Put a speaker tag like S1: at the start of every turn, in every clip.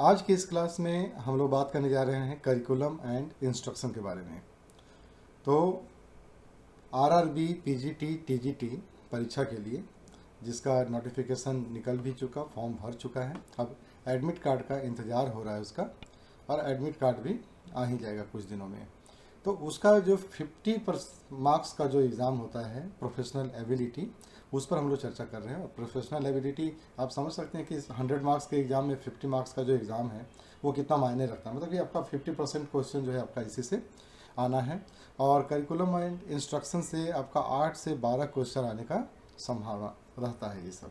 S1: आज की इस क्लास में हम लोग बात करने जा रहे हैं करिकुलम एंड इंस्ट्रक्शन के बारे में। तो आरआरबी पीजीटी टीजीटी परीक्षा के लिए जिसका नोटिफिकेशन निकल भी चुका, फॉर्म भर चुका है, अब एडमिट कार्ड का इंतज़ार हो रहा है उसका, और एडमिट कार्ड भी आ ही जाएगा कुछ दिनों में। तो उसका जो 50 मार्क्स का जो एग्ज़ाम होता है प्रोफेशनल एबिलिटी, उस पर हम लोग चर्चा कर रहे हैं। और प्रोफेशनल एबिलिटी आप समझ सकते हैं कि 100 मार्क्स के एग्ज़ाम में 50 मार्क्स का जो एग्ज़ाम है वो कितना मायने रखता है। मतलब कि आपका 50% क्वेश्चन जो है आपका इसी से आना है। और करिकुलम एंड इंस्ट्रक्शन से आपका 8 से 12 क्वेश्चन आने का संभावना रहता है ये सब।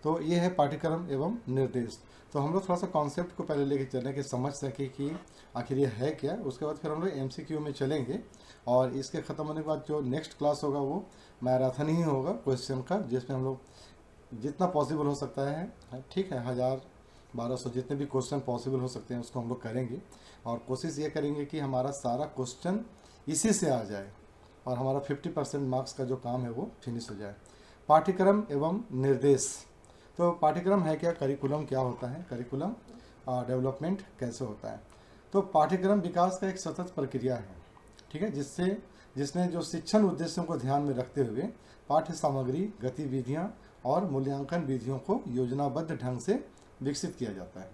S1: तो ये है पाठ्यक्रम एवं निर्देश। तो हम लोग थोड़ा सा कॉन्सेप्ट को पहले लेके चलें कि समझ सकें कि आखिर ये है क्या। उसके बाद फिर हम लोग एमसीक्यू में चलेंगे, और इसके ख़त्म होने के बाद जो नेक्स्ट क्लास होगा वो मैराथन ही होगा क्वेश्चन का, जिसमें हम लोग जितना पॉसिबल हो सकता है, ठीक है, 1000-1200 जितने भी क्वेश्चन पॉसिबल हो सकते हैं उसको हम लोग करेंगे। और कोशिश ये करेंगे कि हमारा सारा क्वेश्चन इसी से आ जाए और हमारा 50% मार्क्स का जो काम है वो फिनिश हो जाए। पाठ्यक्रम एवं निर्देश। तो पाठ्यक्रम है क्या, करिकुलम क्या होता है, करिकुलम डेवलपमेंट कैसे होता है। तो पाठ्यक्रम विकास का एक सतत प्रक्रिया है, ठीक है, जिसने जो शिक्षण उद्देश्यों को ध्यान में रखते हुए पाठ्य सामग्री, गतिविधियाँ और मूल्यांकन विधियों को योजनाबद्ध ढंग से विकसित किया जाता है।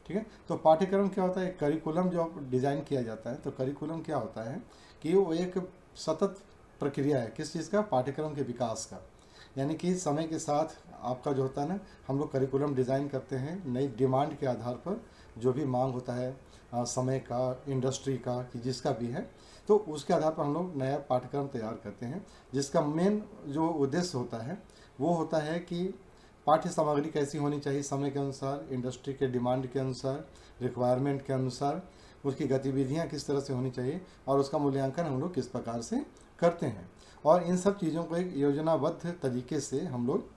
S1: ठीक है, तो पाठ्यक्रम क्या होता है, करिकुलम जो डिज़ाइन किया जाता है, तो करिकुलम क्या होता है कि वो एक सतत प्रक्रिया है। किस चीज़ का, पाठ्यक्रम के विकास का। यानी कि समय के साथ आपका जो होता है ना, हम लोग करिकुलम डिज़ाइन करते हैं नई डिमांड के आधार पर, जो भी मांग होता है समय का, इंडस्ट्री का, कि जिसका भी है, तो उसके आधार पर हम लोग नया पाठ्यक्रम तैयार करते हैं, जिसका मेन जो उद्देश्य होता है वो होता है कि पाठ्य सामग्री कैसी होनी चाहिए, समय के अनुसार, इंडस्ट्री के डिमांड के अनुसार, रिक्वायरमेंट के अनुसार, उसकी गतिविधियाँ किस तरह से होनी चाहिए, और उसका मूल्यांकन हम लोग किस प्रकार से करते हैं। और इन सब चीज़ों को एक योजनाबद्ध तरीके से हम लोग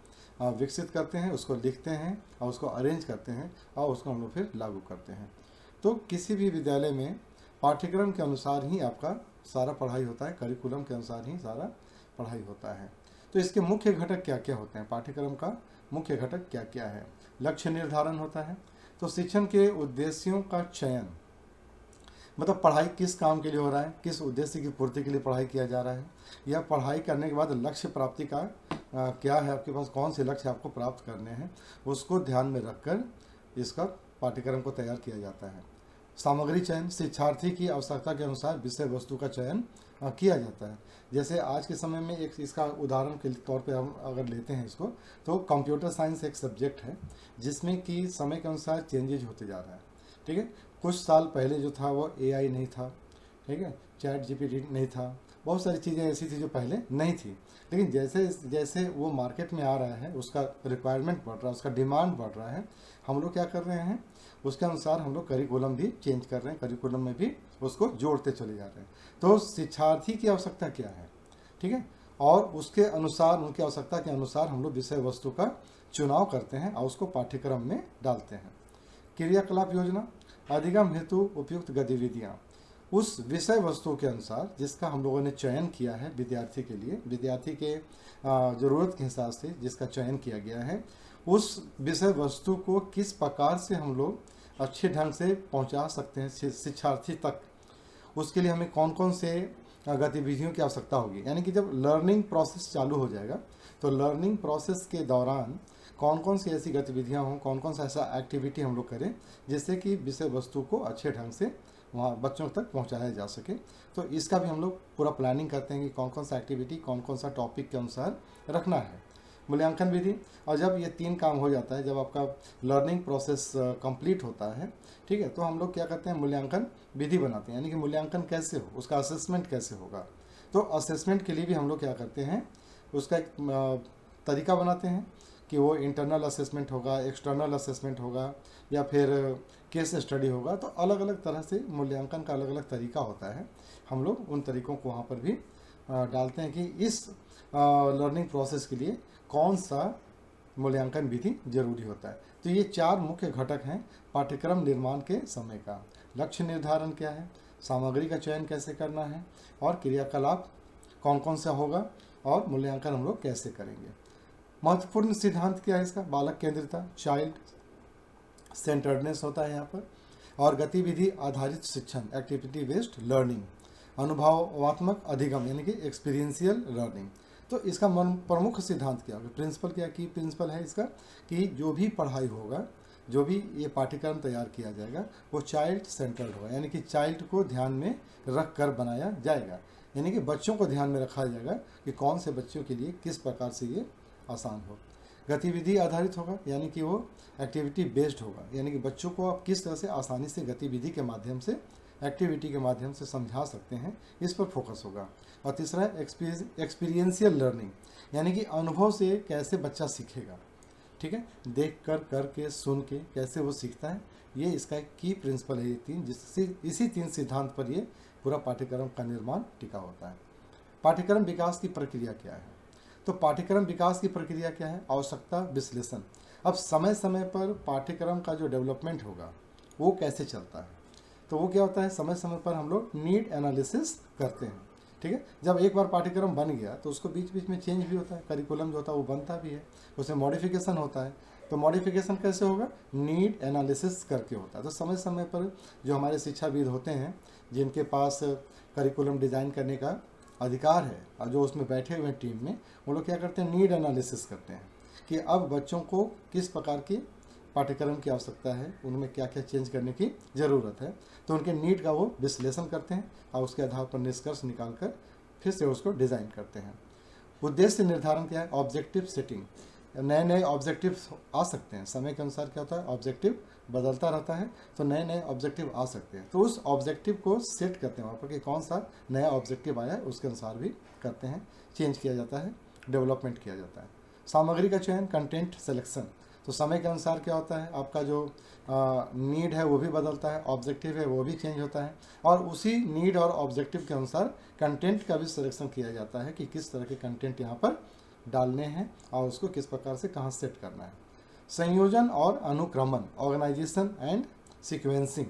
S1: विकसित करते हैं, उसको लिखते हैं और उसको अरेंज करते हैं, और उसको हम लोग फिर लागू करते हैं। तो किसी भी विद्यालय में पाठ्यक्रम के अनुसार ही आपका सारा पढ़ाई होता है, करिकुलम के अनुसार ही सारा पढ़ाई होता है। तो इसके मुख्य घटक क्या क्या होते हैं, पाठ्यक्रम का मुख्य घटक क्या क्या है। लक्ष्य निर्धारण होता है, तो शिक्षण के उद्देश्यों का चयन, मतलब पढ़ाई किस काम के लिए हो रहा है, किस उद्देश्य की पूर्ति के लिए पढ़ाई किया जा रहा है, या पढ़ाई करने के बाद लक्ष्य प्राप्ति का क्या है, आपके पास कौन से लक्ष्य आपको प्राप्त करने हैं, उसको ध्यान में रखकर इसका पाठ्यक्रम को तैयार किया जाता है। सामग्री चयन, शिक्षार्थी की आवश्यकता के अनुसार विषय वस्तु का चयन किया जाता है। जैसे आज के समय में एक इसका उदाहरण के तौर पे हम अगर लेते हैं इसको, तो कंप्यूटर साइंस एक सब्जेक्ट है जिसमें कि समय के अनुसार चेंजेज होते जा रहा है। ठीक है, कुछ साल पहले जो था वो एआई नहीं था, ठीक है, चैट जीपीटी नहीं था, बहुत सारी चीज़ें ऐसी थी जो पहले नहीं थी। लेकिन जैसे जैसे वो मार्केट में आ रहा है, उसका रिक्वायरमेंट बढ़ रहा है, उसका डिमांड बढ़ रहा है, हम लोग क्या कर रहे हैं, उसके अनुसार हम लोग करिकुलम भी चेंज कर रहे हैं, करिकुलम में भी उसको जोड़ते चले जा रहे हैं। तो शिक्षार्थी की आवश्यकता क्या है, ठीक है, और उसके अनुसार, उनकी आवश्यकता के अनुसार हम लोग विषय वस्तु का चुनाव करते हैं और उसको पाठ्यक्रम में डालते हैं। क्रियाकलाप योजना, अधिगम हेतु उपयुक्त गतिविधियाँ, उस विषय वस्तु के अनुसार जिसका हम लोगों ने चयन किया है विद्यार्थी के लिए, विद्यार्थी के ज़रूरत के हिसाब से जिसका चयन किया गया है, उस विषय वस्तु को किस प्रकार से हम लोग अच्छे ढंग से पहुंचा सकते हैं शिक्षार्थी तक, उसके लिए हमें कौन कौन से गतिविधियों की आवश्यकता होगी। यानी कि जब लर्निंग प्रोसेस चालू हो जाएगा, तो लर्निंग प्रोसेस के दौरान कौन कौन सी ऐसी गतिविधियां हों, कौन कौन सा ऐसा एक्टिविटी हम लोग करें जिससे कि विषय वस्तु को अच्छे ढंग से वहाँ बच्चों तक पहुँचाया जा सके। तो इसका भी हम लोग पूरा प्लानिंग करते हैं कि कौन कौन सा एक्टिविटी कौन कौन सा टॉपिक के अनुसार रखना है। मूल्यांकन विधि, और जब ये 3 काम हो जाता है, जब आपका लर्निंग प्रोसेस कंप्लीट होता है, ठीक है, तो हम लोग क्या करते हैं, मूल्यांकन विधि बनाते हैं। यानी कि मूल्यांकन कैसे हो, उसका असेसमेंट कैसे होगा। तो असेसमेंट के लिए भी हम लोग क्या करते हैं, उसका एक तरीका बनाते हैं कि वो इंटरनल असेसमेंट होगा, एक्सटर्नल असेसमेंट होगा, या फिर केस स्टडी होगा। तो अलग अलग तरह से मूल्यांकन का अलग अलग तरीका होता है। हम लोग उन तरीकों को वहाँ पर भी डालते हैं कि इस लर्निंग प्रोसेस के लिए कौन सा मूल्यांकन विधि जरूरी होता है। तो ये 4 मुख्य घटक हैं पाठ्यक्रम निर्माण के समय का। लक्ष्य निर्धारण क्या है, सामग्री का चयन कैसे करना है, और क्रियाकलाप कौन कौन सा होगा, और मूल्यांकन हम लोग कैसे करेंगे। महत्वपूर्ण सिद्धांत क्या है इसका, बालक केंद्रितता, चाइल्ड सेंटर्डनेस होता है यहाँ पर, और गतिविधि आधारित शिक्षण, एक्टिविटी बेस्ड लर्निंग, अनुभवात्मक अधिगम यानी कि एक्सपीरियंशियल लर्निंग। तो इसका प्रमुख सिद्धांत क्या होगा, प्रिंसिपल क्या की प्रिंसिपल है इसका, कि जो भी पढ़ाई होगा, जो भी ये पाठ्यक्रम तैयार किया जाएगा वो चाइल्ड सेंटर्ड होगा, यानी कि चाइल्ड को ध्यान में रख कर बनाया जाएगा, यानी कि बच्चों को ध्यान में रखा जाएगा कि कौन से बच्चों के लिए किस प्रकार से ये आसान हो। गतिविधि आधारित होगा, यानी कि वो एक्टिविटी बेस्ड होगा, यानी कि बच्चों को आप किस तरह से आसानी से गतिविधि के माध्यम से, एक्टिविटी के माध्यम से समझा सकते हैं, इस पर फोकस होगा। और तीसरा है एक्सपीरियंशियल लर्निंग, यानी कि अनुभव से कैसे बच्चा सीखेगा, ठीक है, देख कर, करके, सुन के कैसे वो सीखता है, ये इसका एक की प्रिंसिपल है, ये तीन, जिससे इसी तीन सिद्धांत पर ये पूरा पाठ्यक्रम का निर्माण टिका होता है। पाठ्यक्रम विकास की प्रक्रिया क्या है, तो पाठ्यक्रम विकास की प्रक्रिया क्या है, आवश्यकता विश्लेषण। अब समय समय पर पाठ्यक्रम का जो डेवलपमेंट होगा वो कैसे चलता है, तो वो क्या होता है, समय समय पर हम लोग नीड एनालिसिस करते हैं, ठीक है। जब एक बार पाठ्यक्रम बन गया तो उसको बीच बीच में चेंज भी होता है, करिकुलम जो होता है वो बनता भी है, उसमें मॉडिफिकेशन होता है। तो मॉडिफिकेशन कैसे होगा, नीड एनालिसिस करके होता है। तो समय समय पर जो हमारे शिक्षाविद होते हैं, जिनके पास करिकुलम डिज़ाइन करने का अधिकार है और जो उसमें बैठे हुए हैं टीम में, वो लोग क्या करते हैं, नीड एनालिसिस करते हैं कि अब बच्चों को किस प्रकार की पाठ्यक्रम की आवश्यकता है, उनमें क्या क्या चेंज करने की ज़रूरत है। तो उनके नीड का वो विश्लेषण करते हैं और उसके आधार पर निष्कर्ष निकाल कर फिर से उसको डिज़ाइन करते हैं। उद्देश्य निर्धारण क्या है, ऑब्जेक्टिव सेटिंग, नए नए ऑब्जेक्टिव आ सकते हैं, समय के अनुसार क्या होता है, ऑब्जेक्टिव बदलता रहता है, तो नए नए ऑब्जेक्टिव आ सकते हैं। तो उस ऑब्जेक्टिव को सेट करते हैं वहाँ पर कि कौन सा नया ऑब्जेक्टिव आया है, उसके अनुसार भी करते हैं, चेंज किया जाता है, डेवलपमेंट किया जाता है। सामग्री का चयन, कंटेंट सिलेक्शन, तो समय के अनुसार क्या होता है, आपका जो नीड है वो भी बदलता है, ऑब्जेक्टिव है वो भी चेंज होता है, और उसी नीड और ऑब्जेक्टिव के अनुसार कंटेंट का भी सिलेक्शन किया जाता है कि किस तरह के कंटेंट यहाँ पर डालने हैं और उसको किस प्रकार से कहाँ सेट करना है। संयोजन और अनुक्रमण, ऑर्गेनाइजेशन एंड सीक्वेंसिंग,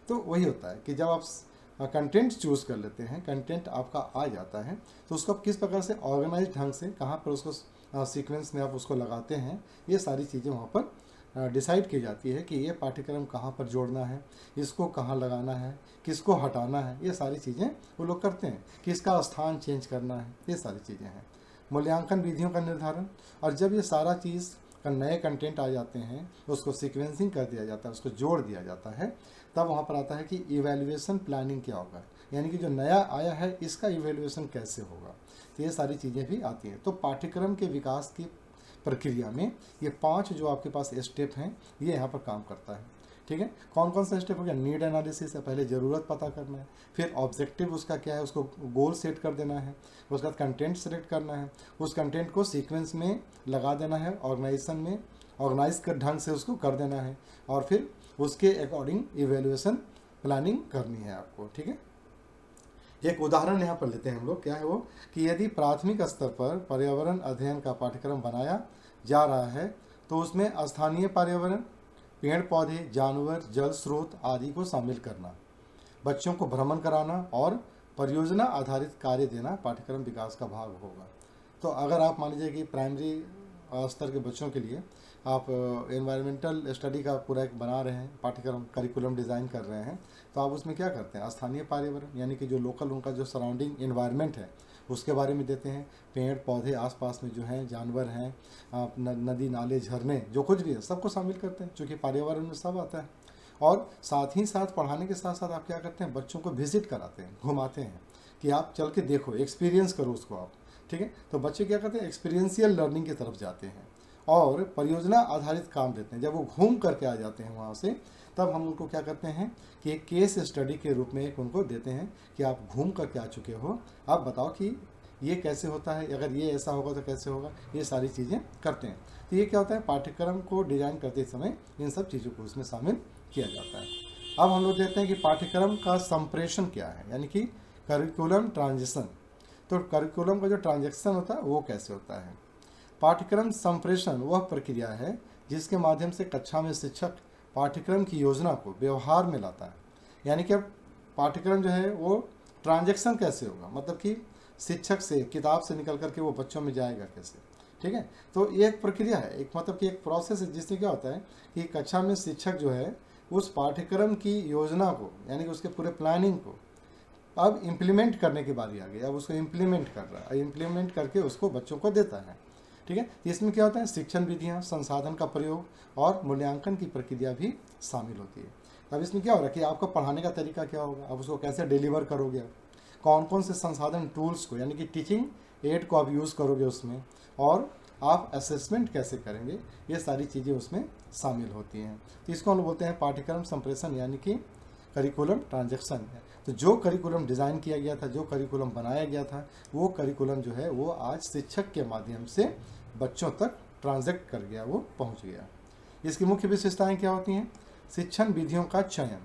S1: तो वही होता है कि जब आप कंटेंट चूज़ कर लेते हैं, कंटेंट आपका आ जाता है, तो उसको आप किस प्रकार से ऑर्गेनाइज ढंग से कहाँ पर उसको सीक्वेंस में आप उसको लगाते हैं, ये सारी चीज़ें वहाँ पर डिसाइड की जाती है कि ये पाठ्यक्रम कहाँ पर जोड़ना है, इसको कहाँ लगाना है, किसको हटाना है, ये सारी चीज़ें वो लोग करते हैं, किसका स्थान चेंज करना है, ये सारी चीज़ें हैं। मूल्यांकन विधियों का निर्धारण, और जब ये सारा चीज़ का नए कंटेंट आ जाते हैं उसको सीक्वेंसिंग कर दिया जाता है, उसको जोड़ दिया जाता है, तब वहाँ पर आता है कि इवैल्यूएशन प्लानिंग क्या होगा, यानी कि जो नया आया है इसका इवैल्यूएशन कैसे होगा, तो ये सारी चीज़ें भी आती हैं। तो पाठ्यक्रम के विकास की प्रक्रिया में ये 5 जो आपके पास स्टेप हैं ये यहाँ पर काम करता है, ठीक है। कौन कौन सा स्टेप हो गया, नीड एनालिसिस है, पहले ज़रूरत पता करना है, फिर ऑब्जेक्टिव उसका क्या है, उसको गोल सेट कर देना है, उसके बाद कंटेंट सेलेक्ट करना है, उस कंटेंट को सीक्वेंस में लगा देना है, ऑर्गेनाइजेशन में ऑर्गेनाइज कर ढंग से उसको कर देना है, और फिर उसके अकॉर्डिंग इवेल्युएशन प्लानिंग करनी है आपको, ठीक है। एक उदाहरण यहाँ पर लेते हैं हम लोग, क्या है वो, कि यदि प्राथमिक स्तर पर पर्यावरण अध्ययन का पाठ्यक्रम बनाया जा रहा है तो उसमें स्थानीय पर्यावरण, पेड़ पौधे, जानवर, जल स्रोत आदि को शामिल करना, बच्चों को भ्रमण कराना और परियोजना आधारित कार्य देना पाठ्यक्रम विकास का भाग होगा। तो अगर आप मान लीजिए कि प्राइमरी स्तर के बच्चों के लिए आप एनवायरमेंटल स्टडी का पूरा एक बना रहे हैं पाठ्यक्रम, करिकुलम डिज़ाइन कर रहे हैं, तो आप उसमें क्या करते हैं, स्थानीय पर्यावरण यानी कि जो लोकल उनका जो सराउंडिंग एनवायरनमेंट है उसके बारे में देते हैं, पेड़ पौधे आसपास में जो हैं, जानवर हैं, नदी नाले झरने जो कुछ भी है सबको शामिल करते हैं, क्योंकि पर्यावरण में सब आता है। और साथ ही साथ पढ़ाने के साथ साथ आप क्या करते हैं, बच्चों को विजिट कराते हैं, घुमाते हैं कि आप चल के देखो, एक्सपीरियंस करो उसको आप, ठीक है। तो बच्चे क्या करते हैं, एक्सपीरियंशियल लर्निंग की तरफ जाते हैं और परियोजना आधारित काम देते हैं। जब वो घूम करके आ जाते हैं वहाँ से, तब हम उनको क्या करते हैं कि एक केस स्टडी के रूप में एक उनको देते हैं कि आप घूम करके आ चुके हो, आप बताओ कि ये कैसे होता है, अगर ये ऐसा होगा तो कैसे होगा, ये सारी चीज़ें करते हैं। तो ये क्या होता है, पाठ्यक्रम को डिज़ाइन करते समय इन सब चीज़ों को उसमें शामिल किया जाता है। अब हम लोग देखते हैं कि पाठ्यक्रम का संप्रेषण क्या है, यानी कि करिकुलम ट्रांजिशन। तो करिकुलम का जो ट्रांजेक्शन होता है वो कैसे होता है। पाठ्यक्रम संप्रेषण वह प्रक्रिया है जिसके माध्यम से कक्षा में शिक्षक पाठ्यक्रम की योजना को व्यवहार में लाता है। यानी कि अब पाठ्यक्रम जो है वो ट्रांजेक्शन कैसे होगा, मतलब कि शिक्षक से, किताब से निकल करके वो बच्चों में जाएगा कैसे, ठीक है। तो ये एक प्रक्रिया है, एक मतलब कि एक प्रोसेस है, जिससे क्या होता है कि कक्षा में शिक्षक जो है उस पाठ्यक्रम की योजना को, यानी कि उसके पूरे प्लानिंग को अब इम्प्लीमेंट करने की बारी आ गई। अब उसको इम्प्लीमेंट कर रहा है, इम्प्लीमेंट करके उसको बच्चों को देता है। ठीक है। तो इसमें क्या होता है, शिक्षण विधियाँ, संसाधन का प्रयोग और मूल्यांकन की प्रक्रिया भी शामिल होती है। अब इसमें क्या हो रहा है कि आपका पढ़ाने का तरीका क्या होगा, अब उसको कैसे डिलीवर करोगे, आप कौन कौन से संसाधन टूल्स को, यानी कि टीचिंग एड को आप यूज़ करोगे उसमें, और आप असेसमेंट कैसे करेंगे, ये सारी चीज़ें उसमें शामिल होती हैं। तो इसको हम लोग बोलते हैं पाठ्यक्रम संप्रेषण, यानी कि करिकुलम ट्रांजैक्शन है। तो जो करिकुलम डिज़ाइन किया गया था, जो करिकुलम बनाया गया था, वो करिकुलम जो है वो आज शिक्षक के माध्यम से बच्चों तक ट्रांजैक्ट कर गया, वो पहुंच गया। इसकी मुख्य विशेषताएं क्या होती हैं, शिक्षण विधियों का चयन।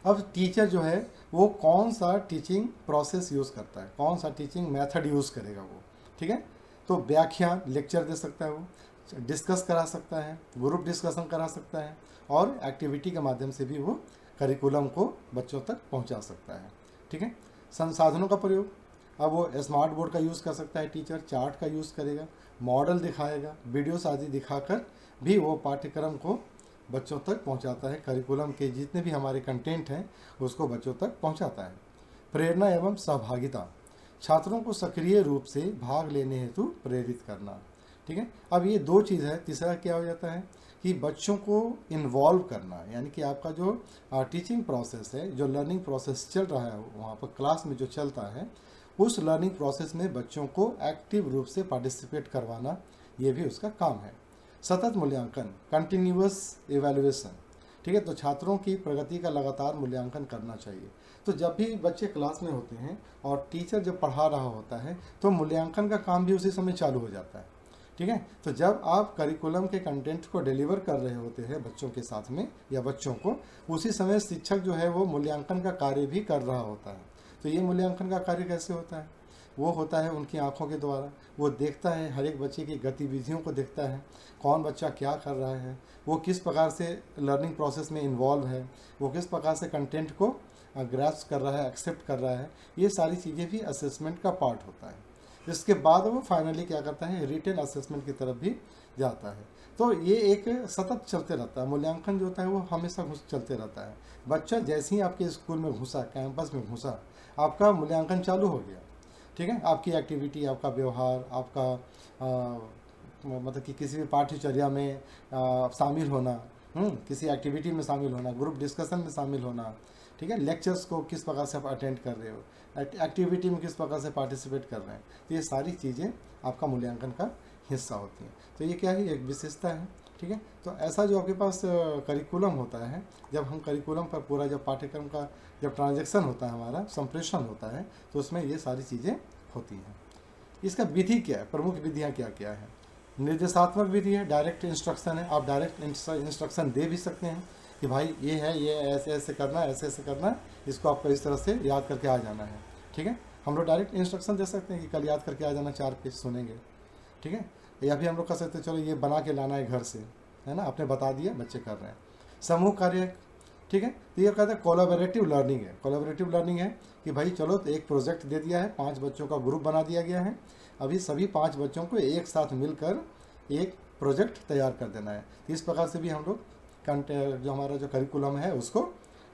S1: अब टीचर जो है वो कौन सा टीचिंग प्रोसेस यूज़ करता है, कौन सा टीचिंग मेथड यूज़ करेगा वो, ठीक है। तो व्याख्यान, लेक्चर दे सकता है, वो डिस्कस करा सकता है, ग्रुप डिस्कशन करा सकता है, और एक्टिविटी के माध्यम से भी वो करिकुलम को बच्चों तक पहुंचा सकता है। ठीक है। संसाधनों का प्रयोग, अब वो स्मार्ट बोर्ड का यूज़ कर सकता है, टीचर चार्ट का यूज़ करेगा, मॉडल दिखाएगा, वीडियोस आदि दिखाकर भी वो पाठ्यक्रम को बच्चों तक पहुंचाता है, करिकुलम के जितने भी हमारे कंटेंट हैं उसको बच्चों तक पहुंचाता है। प्रेरणा एवं सहभागिता, छात्रों को सक्रिय रूप से भाग लेने हेतु प्रेरित करना। ठीक है। अब ये दो चीज़ है। तीसरा क्या हो जाता है कि बच्चों को इन्वॉल्व करना, यानी कि आपका जो टीचिंग प्रोसेस है, जो लर्निंग प्रोसेस चल रहा है वहाँ पर क्लास में जो चलता है, उस लर्निंग प्रोसेस में बच्चों को एक्टिव रूप से पार्टिसिपेट करवाना, ये भी उसका काम है। सतत मूल्यांकन, कंटिन्यूअस एवेल्युएशन। ठीक है। तो छात्रों की प्रगति का लगातार मूल्यांकन करना चाहिए। तो जब भी बच्चे क्लास में होते हैं और टीचर जब पढ़ा रहा होता है तो मूल्यांकन का काम भी उसी समय चालू हो जाता है। ठीक है। तो जब आप करिकुलम के कंटेंट को डिलीवर कर रहे होते हैं बच्चों के साथ में या बच्चों को, उसी समय शिक्षक जो है वो मूल्यांकन का कार्य भी कर रहा होता है। तो ये मूल्यांकन का कार्य कैसे होता है, वो होता है उनकी आंखों के द्वारा। वो देखता है, हर एक बच्चे की गतिविधियों को देखता है, कौन बच्चा क्या कर रहा है, वो किस प्रकार से लर्निंग प्रोसेस में इन्वॉल्व है, वो किस प्रकार से कंटेंट को ग्रास्प कर रहा है, एक्सेप्ट कर रहा है। ये सारी चीज़ें भी असेसमेंट का पार्ट होता है। इसके बाद वो फाइनली क्या करता है, रिटेन असेसमेंट की तरफ भी जाता है। तो ये एक सतत चलते रहता है। मूल्यांकन जो होता है वो हमेशा चलते रहता है। बच्चा जैसे ही आपके स्कूल में घुसा, कैंपस में घुसा, आपका मूल्यांकन चालू हो गया। ठीक है। आपकी एक्टिविटी, आपका व्यवहार, आपका मतलब कि किसी भी पाठ्यचर्या में शामिल होना, किसी एक्टिविटी में शामिल होना, ग्रुप डिस्कशन में शामिल होना, ठीक है, लेक्चर्स को किस प्रकार से आप अटेंड कर रहे हो, एक्टिविटी में किस प्रकार से पार्टिसिपेट कर रहे हैं, तो ये सारी चीज़ें आपका मूल्यांकन का हिस्सा होती हैं। तो ये क्या है, एक विशेषता है। ठीक है। तो ऐसा जो आपके पास करिकुलम होता है, जब हम करिकुलम पर पूरा जब पाठ्यक्रम का जब ट्रांजैक्शन होता है, हमारा संप्रेषण होता है, तो उसमें ये सारी चीज़ें होती हैं। इसका विधि क्या है, प्रमुख विधियाँ क्या क्या है। निर्देशात्मक विधि है, डायरेक्ट इंस्ट्रक्शन है। आप डायरेक्ट इंस्ट्रक्शन दे भी सकते हैं कि भाई ये है, ये ऐसे ऐसे करना है, ऐसे ऐसे करना है, इसको आपको इस तरह से याद करके आ जाना है। ठीक है। हम लोग डायरेक्ट इंस्ट्रक्शन दे सकते हैं कि कल याद करके आ जाना, 4 पेज सुनेंगे। ठीक है। या भी हम लोग कह सकते हैं चलो ये बना के लाना है घर से, है ना, आपने बता दिया, बच्चे कर रहे हैं। समूह कार्य, ठीक है। तो ये कहते हैं कोलैबोरेटिव लर्निंग है। कोलैबोरेटिव लर्निंग है कि भाई चलो तो एक प्रोजेक्ट दे दिया है, 5 बच्चों का ग्रुप बना दिया गया है, अभी सभी 5 बच्चों को एक साथ मिलकर एक प्रोजेक्ट तैयार कर देना है। तो इस प्रकार से भी हम लोग जो हमारा जो करिकुलम है उसको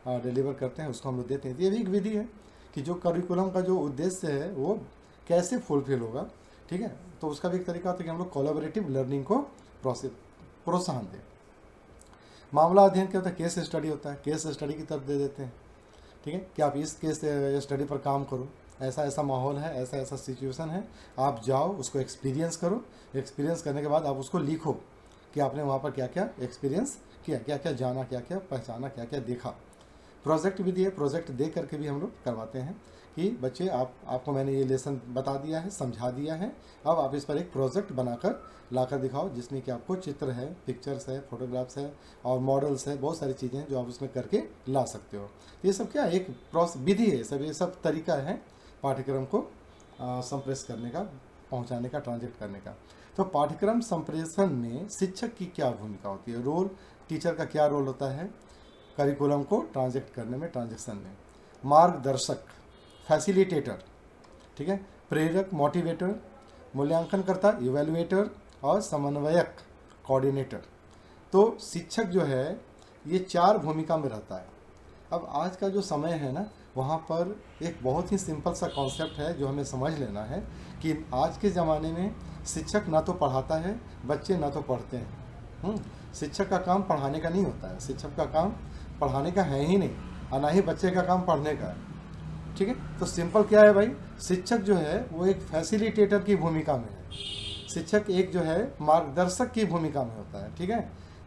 S1: डिलीवर करते हैं, उसको हम लोग देते हैं। ये भी एक विधि है कि जो करिकुलम का जो उद्देश्य है वो कैसे फुलफिल होगा। ठीक है। तो उसका भी एक तरीका होता है कि हम लोग कोलैबोरेटिव लर्निंग को प्रोत्साहन दें। मामला अध्ययन क्या होता है, केस स्टडी होता है, केस स्टडी की तरफ दे देते हैं। ठीक है। कि आप इस केस स्टडी पर काम करो, ऐसा ऐसा माहौल है, ऐसा ऐसा सिचुएशन है, आप जाओ उसको एक्सपीरियंस करो, एक्सपीरियंस करने के बाद आप उसको लिखो कि आपने वहाँ पर क्या क्या एक्सपीरियंस किया, क्या क्या जाना, क्या क्या पहचाना, क्या क्या देखा। प्रोजेक्ट भी दिए, प्रोजेक्ट दे करके भी हम लोग करवाते हैं कि बच्चे आपको मैंने ये लेसन बता दिया है, समझा दिया है, अब आप इस पर एक प्रोजेक्ट बनाकर लाकर दिखाओ, जिसमें कि आपको चित्र है, पिक्चर्स है, फोटोग्राफ्स है और मॉडल्स है, बहुत सारी चीज़ें हैं जो आप उसमें करके ला सकते हो। ये सब क्या एक विधि है, सब ये सब तरीका है पाठ्यक्रम को संप्रेषण करने का, पहुंचाने का, ट्रांजेक्ट करने का। तो पाठ्यक्रम संप्रेषण में शिक्षक की क्या भूमिका होती है, रोल, टीचर का क्या रोल होता है करिकुलम को ट्रांजेक्ट करने में, ट्रांजेक्शन में। मार्गदर्शक, फैसिलिटेटर, ठीक है, प्रेरक, मोटिवेटर, मूल्यांकनकर्ता इवैल्यूएटर और समन्वयक कोऑर्डिनेटर। तो शिक्षक जो है ये 4 भूमिका में रहता है। अब आज का जो समय है ना, वहाँ पर एक बहुत ही सिंपल सा कॉन्सेप्ट है जो हमें समझ लेना है कि आज के ज़माने में शिक्षक ना तो पढ़ाता है, बच्चे ना तो पढ़ते हैं। शिक्षक का काम पढ़ाने का नहीं होता है, शिक्षक का काम पढ़ाने का है ही नहीं, और ना ही बच्चे का काम पढ़ने का है। ठीक है, तो सिंपल क्या है भाई, शिक्षक जो है वो एक फैसिलिटेटर की भूमिका में है। शिक्षक एक जो है मार्गदर्शक की भूमिका में होता है। ठीक है,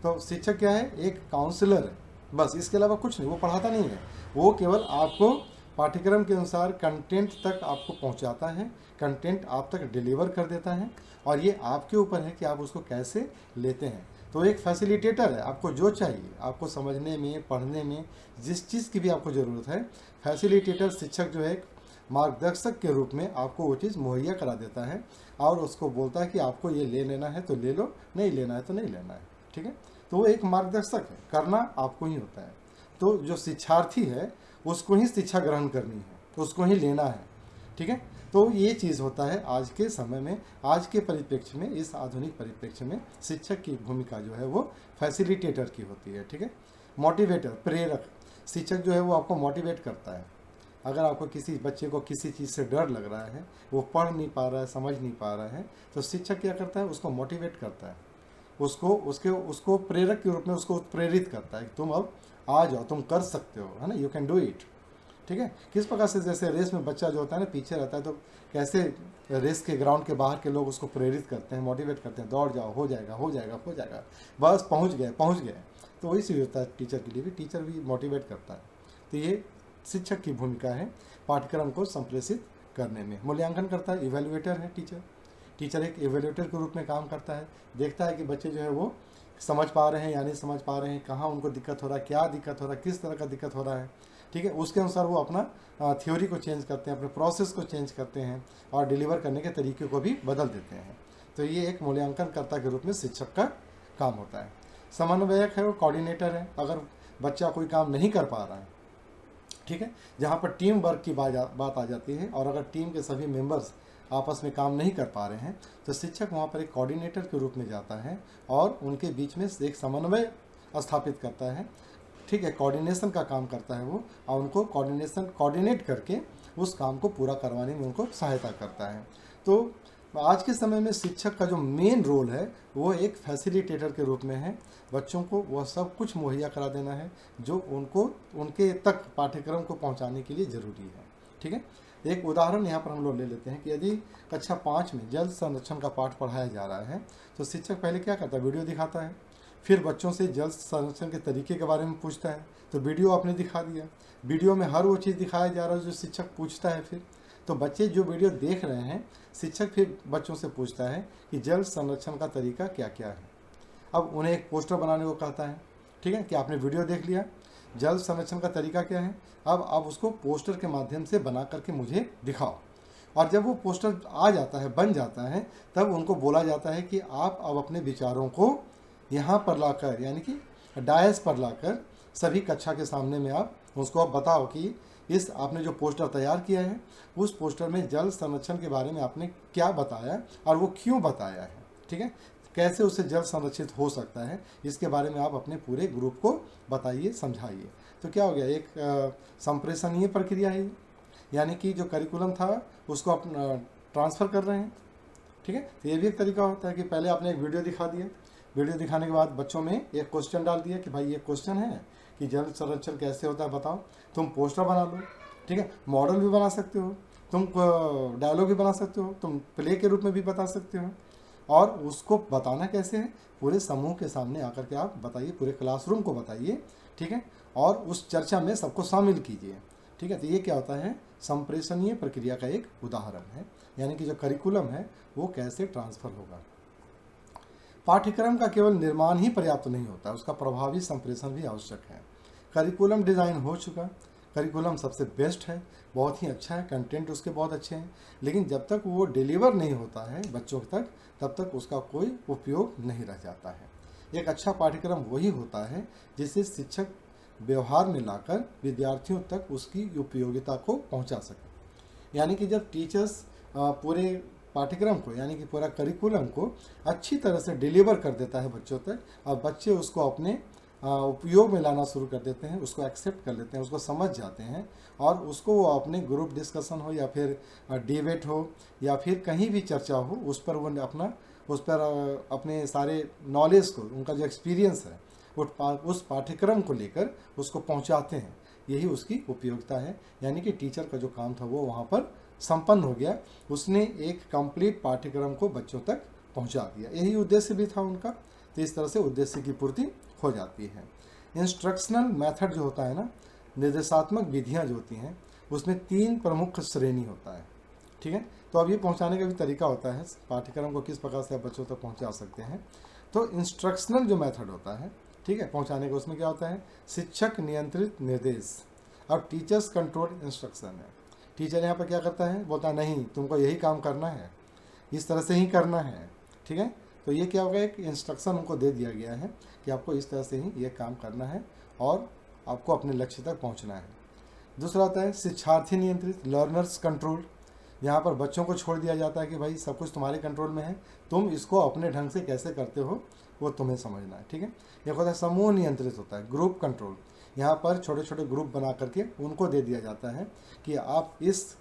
S1: तो शिक्षक क्या है, एक काउंसलर है, बस इसके अलावा कुछ नहीं। वो पढ़ाता नहीं है, वो केवल आपको पाठ्यक्रम के अनुसार कंटेंट तक आपको पहुंचाता है, कंटेंट आप तक डिलीवर कर देता है, और ये आपके ऊपर है कि आप उसको कैसे लेते हैं। तो एक फैसिलिटेटर है, आपको जो चाहिए, आपको समझने में, पढ़ने में, जिस चीज़ की भी आपको ज़रूरत है, फैसिलिटेटर शिक्षक जो है एक मार्गदर्शक के रूप में आपको वो चीज़ मुहैया करा देता है, और उसको बोलता है कि आपको ये ले लेना है तो ले लो, नहीं लेना है तो नहीं लेना है। ठीक है, तो वो एक मार्गदर्शक है, करना आपको ही होता है। तो जो शिक्षार्थी है उसको ही शिक्षा ग्रहण करनी है, तो उसको ही लेना है। ठीक है, तो ये चीज़ होता है आज के समय में, आज के परिप्रेक्ष्य में, इस आधुनिक परिप्रेक्ष्य में शिक्षक की भूमिका जो है वो फैसिलिटेटर की होती है। ठीक है, मोटिवेटर, प्रेरक, शिक्षक जो है वो आपको मोटिवेट करता है। अगर आपको किसी बच्चे को किसी चीज़ से डर लग रहा है, वो पढ़ नहीं पा रहा है, समझ नहीं पा रहा है, तो शिक्षक क्या करता है, उसको मोटिवेट करता है, उसको प्रेरक के रूप में उसको प्रेरित करता है कि तुम अब आ जाओ, तुम कर सकते हो, है ना, यू कैन डू इट। ठीक है, किस प्रकार से, जैसे रेस में बच्चा जो होता है ना पीछे रहता है, तो कैसे रेस के ग्राउंड के बाहर के लोग उसको प्रेरित करते हैं, मोटिवेट करते हैं, दौड़ जाओ, हो जाएगा हो जाएगा हो जाएगा, बस पहुंच गए। तो वही चीज़ होता है टीचर के लिए भी, टीचर भी मोटिवेट करता है। तो ये शिक्षक की भूमिका है पाठ्यक्रम को संप्रेषित करने में। मूल्यांकन करता है, इवैल्यूएटर है टीचर एक इवैल्यूएटर के रूप में काम करता है, देखता है कि बच्चे जो है वो समझ पा रहे हैं या नहीं समझ पा रहे हैं, कहाँ उनको दिक्कत हो रहा है, क्या दिक्कत हो रहा है, किस तरह का दिक्कत हो रहा है। ठीक है, उसके अनुसार वो अपना थ्योरी को चेंज करते हैं, अपने प्रोसेस को चेंज करते हैं, और डिलीवर करने के तरीके को भी बदल देते हैं। तो ये एक मूल्यांकनकर्ता के रूप में शिक्षक का काम होता है। समन्वयक है, वो कोऑर्डिनेटर है। अगर बच्चा कोई काम नहीं कर पा रहा है, ठीक है, जहाँ पर टीम वर्क की बात आ जाती है, और अगर टीम के सभी मेंबर्स आपस में काम नहीं कर पा रहे हैं, तो शिक्षक वहाँ पर एक कोऑर्डिनेटर के रूप में जाता है और उनके बीच में एक समन्वय स्थापित करता है। ठीक है, कोऑर्डिनेशन का काम करता है वो, और उनको कोऑर्डिनेट करके उस काम को पूरा करवाने में उनको सहायता करता है। तो आज के समय में शिक्षक का जो मेन रोल है वो एक फैसिलिटेटर के रूप में है। बच्चों को वह सब कुछ मुहैया करा देना है जो उनको उनके तक पाठ्यक्रम को पहुंचाने के लिए ज़रूरी है। ठीक है, एक उदाहरण यहाँ पर हम लोग ले लेते हैं कि यदि कक्षा 5 में जल संरक्षण का पाठ पढ़ाया जा रहा है, तो शिक्षक पहले क्या करता है, वीडियो दिखाता है, फिर बच्चों से जल संरक्षण के तरीके के बारे में पूछता है, तो वीडियो आपने दिखा दिया, वीडियो में हर वो चीज़ दिखाया जा रहा है जो शिक्षक पूछता है। फिर तो बच्चे जो वीडियो देख रहे हैं, शिक्षक फिर बच्चों से पूछता है कि जल संरक्षण का तरीका क्या क्या है। अब उन्हें एक पोस्टर बनाने को कहता है, ठीक है, कि आपने वीडियो देख लिया, जल संरक्षण का तरीका क्या है, अब आप उसको पोस्टर के माध्यम से बना करके मुझे दिखाओ। और जब वो पोस्टर आ जाता है, बन जाता है, तब उनको बोला जाता है कि आप अब अपने विचारों को यहाँ पर लाकर, यानी कि डायस पर लाकर सभी कक्षा के सामने में आप उसको आप बताओ कि इस आपने जो पोस्टर तैयार किया है, उस पोस्टर में जल संरक्षण के बारे में आपने क्या बताया और वो क्यों बताया है। ठीक है, कैसे उससे जल संरक्षित हो सकता है, इसके बारे में आप अपने पूरे ग्रुप को बताइए, समझाइए। तो क्या हो गया, एक संप्रेषणीय प्रक्रिया है, यानी कि जो करिकुलम था उसको आप ट्रांसफ़र कर रहे हैं। ठीक है, तो ये भी एक तरीका होता है कि पहले आपने एक वीडियो दिखा दिया, वीडियो दिखाने के बाद बच्चों में एक क्वेश्चन डाल दिया कि भाई ये क्वेश्चन है कि जल संरक्षण कैसे होता है बताओ, तुम पोस्टर बना लो। ठीक है, मॉडल भी बना सकते हो, तुम डायलॉग भी बना सकते हो, तुम प्ले के रूप में भी बता सकते हो, और उसको बताना कैसे है, पूरे समूह के सामने आकर के आप बताइए, पूरे क्लासरूम को बताइए। ठीक है, और उस चर्चा में सबको शामिल कीजिए। ठीक है, तो ये क्या होता है, संप्रेषणीय प्रक्रिया का एक उदाहरण है, यानी कि जो करिकुलम है वो कैसे ट्रांसफ़र होगा। पाठ्यक्रम का केवल निर्माण ही पर्याप्त नहीं होता, उसका प्रभावी संप्रेषण भी आवश्यक है। करिकुलम डिज़ाइन हो चुका, करिकुलम सबसे बेस्ट है, बहुत ही अच्छा है, कंटेंट उसके बहुत अच्छे हैं, लेकिन जब तक वो डिलीवर नहीं होता है बच्चों तक, तब तक उसका कोई उपयोग नहीं रह जाता है। एक अच्छा पाठ्यक्रम वही होता है जिसे शिक्षक व्यवहार में लाकर विद्यार्थियों तक उसकी उपयोगिता को पहुंचा सके। यानी कि जब टीचर्स पूरे पाठ्यक्रम को यानी कि पूरा करिकुलम को अच्छी तरह से डिलीवर कर देता है बच्चों तक, और बच्चे उसको अपने उपयोग में लाना शुरू कर देते हैं, उसको एक्सेप्ट कर लेते हैं, उसको समझ जाते हैं, और उसको वो अपने ग्रुप डिस्कशन हो या फिर डिबेट हो या फिर कहीं भी चर्चा हो, उस पर वो अपने सारे नॉलेज को, उनका जो एक्सपीरियंस है उस पाठ्यक्रम को लेकर उसको पहुंचाते हैं। यही उसकी उपयोगिता है, यानी कि टीचर का जो काम था वो वहाँ पर संपन्न हो गया, उसने एक कंप्लीट पाठ्यक्रम को बच्चों तक पहुँचा दिया। यही उद्देश्य भी था उनका। तो इस तरह से उद्देश्य की पूर्ति हो जाती है। इंस्ट्रक्शनल मेथड जो होता है ना, निर्देशात्मक विधियाँ जो होती हैं, उसमें 3 प्रमुख श्रेणी होता है। ठीक है, तो अब ये पहुंचाने का भी तरीका होता है, पाठ्यक्रम को किस प्रकार से आप बच्चों तक पहुंचा सकते हैं। तो इंस्ट्रक्शनल जो मेथड होता है, ठीक है, पहुंचाने का, उसमें क्या होता है, शिक्षक नियंत्रित निर्देश और टीचर्स कंट्रोल इंस्ट्रक्शन है। टीचर यहाँ पर क्या करता है, बोलता है नहीं तुमको यही काम करना है, इस तरह से ही करना है। ठीक है, तो ये क्या होगा, एक इंस्ट्रक्शन उनको दे दिया गया है कि आपको इस तरह से ही ये काम करना है और आपको अपने लक्ष्य तक पहुँचना है। दूसरा होता है शिक्षार्थी नियंत्रित, लर्नर्स कंट्रोल। यहाँ पर बच्चों को छोड़ दिया जाता है कि भाई सब कुछ तुम्हारे कंट्रोल में है, तुम इसको अपने ढंग से कैसे करते हो वो तुम्हें समझना है। ठीक है, एक होता है समूह नियंत्रित होता है, ग्रुप कंट्रोल। यहाँ पर छोटे छोटे ग्रुप बना करके उनको दे दिया जाता है कि आप इस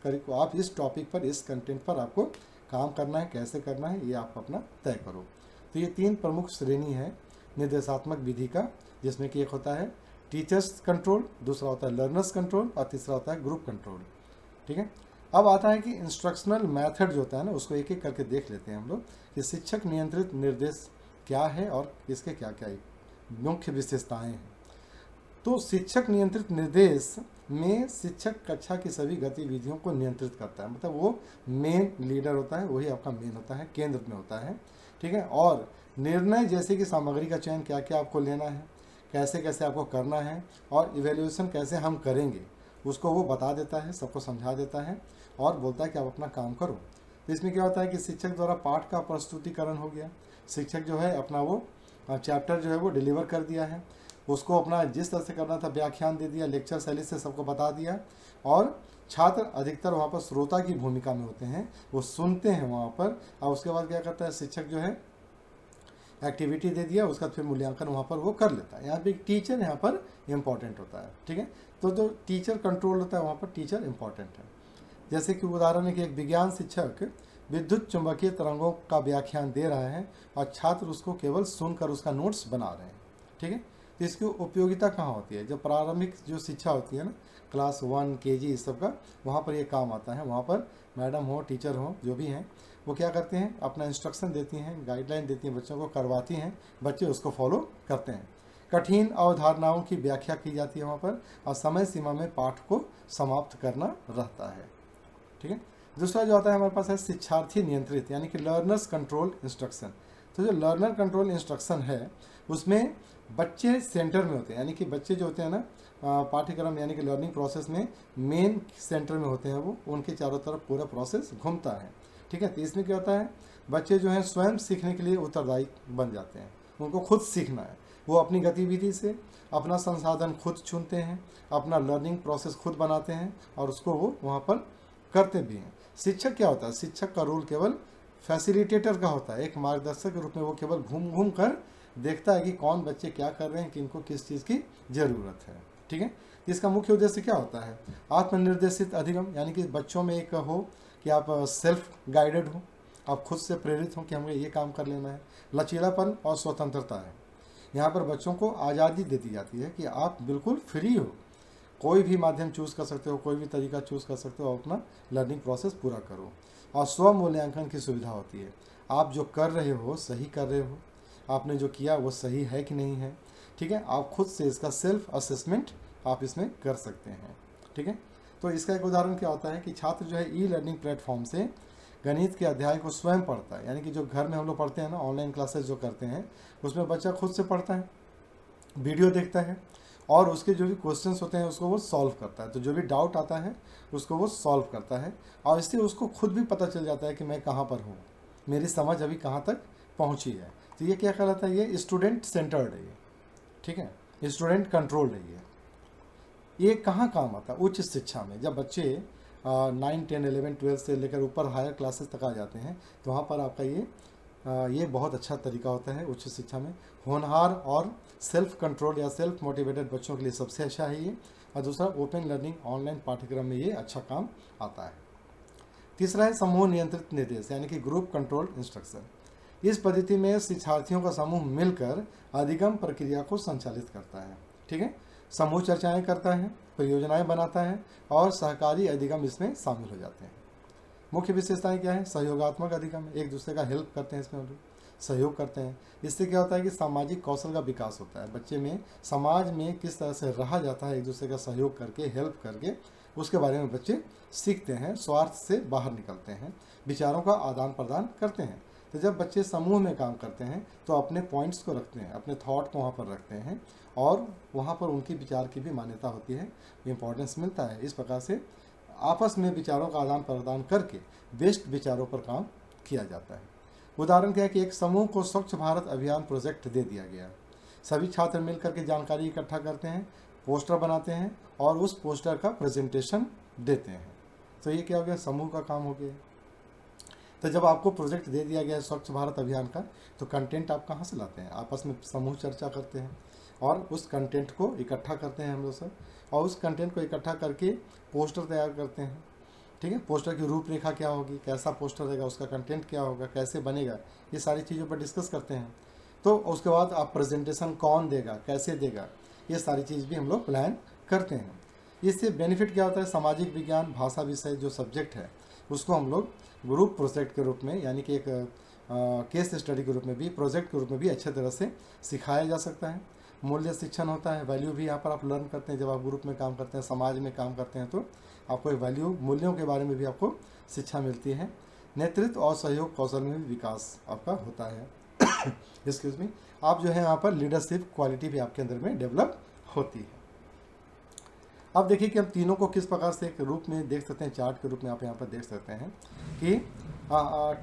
S1: टॉपिक पर, इस कंटेंट पर आपको काम करना है, कैसे करना है ये आप अपना तय करो। तो ये 3 प्रमुख श्रेणी है निर्देशात्मक विधि का, जिसमें कि एक होता है टीचर्स कंट्रोल, दूसरा होता है लर्नर्स कंट्रोल और तीसरा होता है ग्रुप कंट्रोल। ठीक है, अब आता है कि इंस्ट्रक्शनल मेथड जो होता है ना, उसको एक एक करके देख लेते हैं हम लोग कि शिक्षक नियंत्रित निर्देश क्या है और इसके क्या क्या मुख्य विशेषताएं हैं। तो शिक्षक नियंत्रित निर्देश में शिक्षक कक्षा की सभी गतिविधियों को नियंत्रित करता है, मतलब वो मेन लीडर होता है, वही आपका मेन होता है, केंद्र में होता है। ठीक है, और निर्णय जैसे कि सामग्री का चयन क्या क्या आपको लेना है, कैसे कैसे आपको करना है, और इवेल्यूएशन कैसे हम करेंगे उसको वो बता देता है, सबको समझा देता है और बोलता है कि आप अपना काम करो। तो इसमें क्या होता है कि शिक्षक द्वारा पाठ का प्रस्तुतिकरण हो गया, शिक्षक जो है अपना वो चैप्टर जो है वो डिलीवर कर दिया है, उसको अपना जिस तरह से करना था व्याख्यान दे दिया, लेक्चर शैली से सबको बता दिया, और छात्र अधिकतर वहाँ पर श्रोता की भूमिका में होते हैं, वो सुनते हैं वहाँ पर, और उसके बाद क्या करता है शिक्षक जो है एक्टिविटी दे दिया, उसका फिर मूल्यांकन वहाँ पर वो कर लेता है। यहाँ पे टीचर यहाँ पर इम्पॉर्टेंट होता है। ठीक है, तो जो टीचर कंट्रोल होता है वहाँ पर टीचर इम्पॉर्टेंट है। जैसे कि उदाहरण है कि एक विज्ञान शिक्षक विद्युत चुंबकीय तरंगों का व्याख्यान दे रहा है और छात्र उसको केवल सुनकर उसका नोट्स बना रहे हैं। ठीक है, तो इसकी उपयोगिता कहाँ होती है, जो प्रारंभिक जो शिक्षा होती है ना, क्लास 1 KG इस सब का, वहाँ पर ये काम आता है। वहाँ पर मैडम हो, टीचर हो, जो भी हैं, वो क्या करते हैं, अपना इंस्ट्रक्शन देती हैं, गाइडलाइन देती हैं, बच्चों को करवाती हैं, बच्चे उसको फॉलो करते हैं। कठिन अवधारणाओं की व्याख्या की जाती है वहाँ पर, और समय सीमा में पाठ को समाप्त करना रहता है। ठीक है, दूसरा जो आता है हमारे पास है शिक्षार्थी नियंत्रित, यानी कि लर्नर्स कंट्रोल इंस्ट्रक्शन। तो जो लर्नर कंट्रोल इंस्ट्रक्शन है उसमें बच्चे सेंटर में होते हैं, यानी कि बच्चे जो होते हैं ना पाठ्यक्रम यानी कि लर्निंग प्रोसेस में मेन सेंटर में होते हैं, वो उनके चारों तरफ पूरा प्रोसेस घूमता है। ठीक है, तो इसमें क्या होता है, बच्चे जो हैं स्वयं सीखने के लिए उत्तरदायी बन जाते हैं, उनको खुद सीखना है, वो अपनी गतिविधि से अपना संसाधन खुद चुनते हैं, अपना लर्निंग प्रोसेस खुद बनाते हैं और उसको वो वहाँ पर करते भी हैं। शिक्षक क्या होता है, शिक्षक का रोल केवल फैसिलिटेटर का होता है, एक मार्गदर्शक के रूप में वो केवल घूम घूम कर देखता है कि कौन बच्चे क्या कर रहे हैं, किनको किस चीज़ की ज़रूरत है। ठीक है, इसका मुख्य उद्देश्य क्या होता है, आत्मनिर्देशित अधिगम, यानी कि बच्चों में एक हो कि आप सेल्फ गाइडेड हो, आप खुद से प्रेरित हो कि हमें ये काम कर लेना है। लचीलापन और स्वतंत्रता है, यहाँ पर बच्चों को आज़ादी दे दी जाती है कि आप बिल्कुल फ्री हो, कोई भी माध्यम चूज़ कर सकते हो, कोई भी तरीका चूज़ कर सकते हो, अपना लर्निंग प्रोसेस पूरा करो। और स्व मूल्यांकन की सुविधा होती है, आप जो कर रहे हो सही कर रहे हो, आपने जो किया वो सही है कि नहीं है। ठीक है, आप खुद से इसका सेल्फ असेसमेंट आप इसमें कर सकते हैं। ठीक है, तो इसका एक उदाहरण क्या होता है कि छात्र जो है ई-लर्निंग प्लेटफॉर्म से गणित के अध्याय को स्वयं पढ़ता है, यानी कि जो घर में हम लोग पढ़ते हैं ना, ऑनलाइन क्लासेस जो करते हैं, उसमें बच्चा खुद से पढ़ता है, वीडियो देखता है और उसके जो भी क्वेश्चंस होते हैं उसको वो सॉल्व करता है। तो जो भी डाउट आता है उसको वो सॉल्व करता है, और इससे उसको खुद भी पता चल जाता है कि मैं कहाँ पर हूँ, मेरी समझ अभी कहाँ तक पहुँची है। तो ये क्या कहलाता है, ये स्टूडेंट सेंटर्ड है ये। ठीक है, स्टूडेंट कंट्रोल्ड है ये कहाँ काम आता है, उच्च शिक्षा में जब बच्चे 9, 10, 11, 12 से लेकर ऊपर हायर क्लासेस तक आ जाते हैं, तो वहाँ पर आपका ये बहुत अच्छा तरीका होता है उच्च शिक्षा में। होनहार और सेल्फ कंट्रोल या सेल्फ मोटिवेटेड बच्चों के लिए सबसे अच्छा है ये। और दूसरा, ओपन लर्निंग ऑनलाइन पाठ्यक्रम में ये अच्छा काम आता है। तीसरा है समूह नियंत्रित निर्देश, यानी कि ग्रुप कंट्रोल इंस्ट्रक्शन। इस पद्धति में शिक्षार्थियों का समूह मिलकर अधिगम प्रक्रिया को संचालित करता है। ठीक है, समूह चर्चाएं करता है, परियोजनाएं बनाता है और सहकारी अधिगम इसमें शामिल हो जाते हैं। मुख्य विशेषताएं क्या है? सहयोगात्मक अधिगम, एक दूसरे का हेल्प करते हैं, इसमें सहयोग करते हैं। इससे क्या होता है कि सामाजिक कौशल का विकास होता है। बच्चे में समाज में किस तरह से रहा जाता है, एक दूसरे का सहयोग करके, हेल्प करके, उसके बारे में बच्चे सीखते हैं, स्वार्थ से बाहर निकलते हैं, विचारों का आदान प्रदान करते हैं। तो जब बच्चे समूह में काम करते हैं तो अपने पॉइंट्स को रखते हैं, अपने थॉट को वहाँ पर रखते हैं और वहाँ पर उनकी विचार की भी मान्यता होती है, इम्पोर्टेंस मिलता है। इस प्रकार से आपस में विचारों का आदान प्रदान करके बेस्ट विचारों पर काम किया जाता है। उदाहरण क्या है कि एक समूह को स्वच्छ भारत अभियान प्रोजेक्ट दे दिया गया। सभी छात्र मिलकर के जानकारी इकट्ठा करते हैं, पोस्टर बनाते हैं और उस पोस्टर का प्रेजेंटेशन देते हैं। तो ये क्या हो गया? समूह का काम हो गया। तो जब आपको प्रोजेक्ट दे दिया गया है स्वच्छ भारत अभियान का, तो कंटेंट आप कहाँ से लाते हैं? आपस में समूह चर्चा करते हैं और उस कंटेंट को इकट्ठा करते हैं हम लोग सब, और उस कंटेंट को इकट्ठा करके पोस्टर तैयार करते हैं। ठीक है, पोस्टर की रूपरेखा क्या होगी, कैसा पोस्टर रहेगा, उसका कंटेंट क्या होगा, कैसे बनेगा, ये सारी चीज़ों पर डिस्कस करते हैं। तो उसके बाद आप प्रेजेंटेशन कौन देगा, कैसे देगा, ये सारी चीज़ भी हम लोग प्लान करते हैं। इससे बेनिफिट क्या होता है? सामाजिक विज्ञान भाषा विषय जो सब्जेक्ट है उसको हम लोग ग्रुप प्रोजेक्ट के रूप में, यानी कि एक केस स्टडी के रूप में भी, प्रोजेक्ट के रूप में भी अच्छे तरह से सिखाया जा सकता है। मूल्य शिक्षण होता है, वैल्यू भी यहाँ पर आप लर्न करते हैं। जब आप ग्रुप में काम करते हैं, समाज में काम करते हैं, तो आपको वैल्यू, मूल्यों के बारे में भी आपको शिक्षा मिलती है। नेतृत्व और सहयोग कौशल में भी विकास आपका होता है। एक्सक्यूज मी, आप जो है यहाँ पर लीडरशिप क्वालिटी भी आपके अंदर में डेवलप होती है। अब देखिए कि हम तीनों को किस प्रकार से एक रूप में देख सकते हैं, चार्ट के रूप में आप यहाँ पर देख सकते हैं कि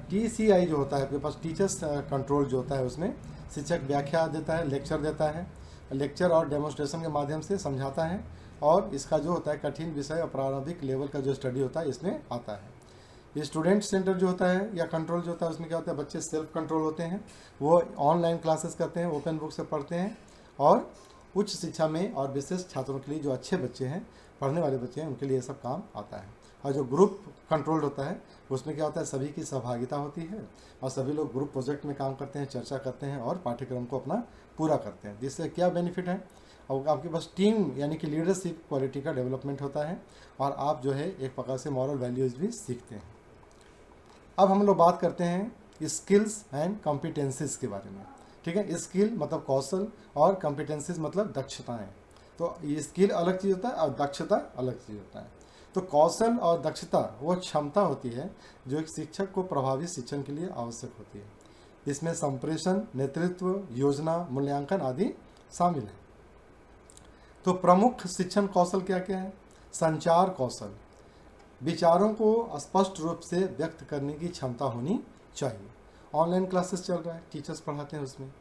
S1: TCI जो होता है आपके पास, टीचर्स कंट्रोल जो होता है, उसमें शिक्षक व्याख्या देता है, लेक्चर देता है, लेक्चर और डेमोन्स्ट्रेशन के माध्यम से समझाता है, और इसका जो होता है कठिन विषय और प्रारंभिक लेवल का जो स्टडी होता है इसमें आता है। स्टूडेंट सेंटर जो होता है या कंट्रोल जो होता है, उसमें क्या होता है? बच्चे सेल्फ कंट्रोल होते हैं, वो ऑनलाइन क्लासेस करते हैं, ओपन बुक से पढ़ते हैं, और उच्च शिक्षा में और विशेष छात्रों के लिए, जो अच्छे बच्चे हैं, पढ़ने वाले बच्चे हैं, उनके लिए ये सब काम आता है। और जो ग्रुप कंट्रोल होता है उसमें क्या होता है? सभी की सहभागिता होती है और सभी लोग ग्रुप प्रोजेक्ट में काम करते हैं, चर्चा करते हैं और पाठ्यक्रम को अपना पूरा करते हैं। जिससे क्या बेनिफिट है? और आपके पास टीम यानी कि लीडरशिप क्वालिटी का डेवलपमेंट होता है और आप जो है एक प्रकार से मॉरल वैल्यूज़ भी सीखते हैं। अब हम लोग बात करते हैं स्किल्स एंड कॉम्पिटेंसीज के बारे में। ठीक है, स्किल मतलब कौशल और कॉम्पिटेंसीज मतलब दक्षताएं। तो ये स्किल अलग चीज़ होता है और दक्षता अलग चीज़ होता है। तो कौशल और दक्षता वो क्षमता होती है जो एक शिक्षक को प्रभावी शिक्षण के लिए आवश्यक होती है। इसमें संप्रेषण, नेतृत्व, योजना, मूल्यांकन आदि शामिल है। तो प्रमुख शिक्षण कौशल क्या क्या है? संचार कौशल, विचारों को स्पष्ट रूप से व्यक्त करने की क्षमता होनी चाहिए। ऑनलाइन क्लासेस चल रहा है, टीचर्स पढ़ाते हैं, उसमें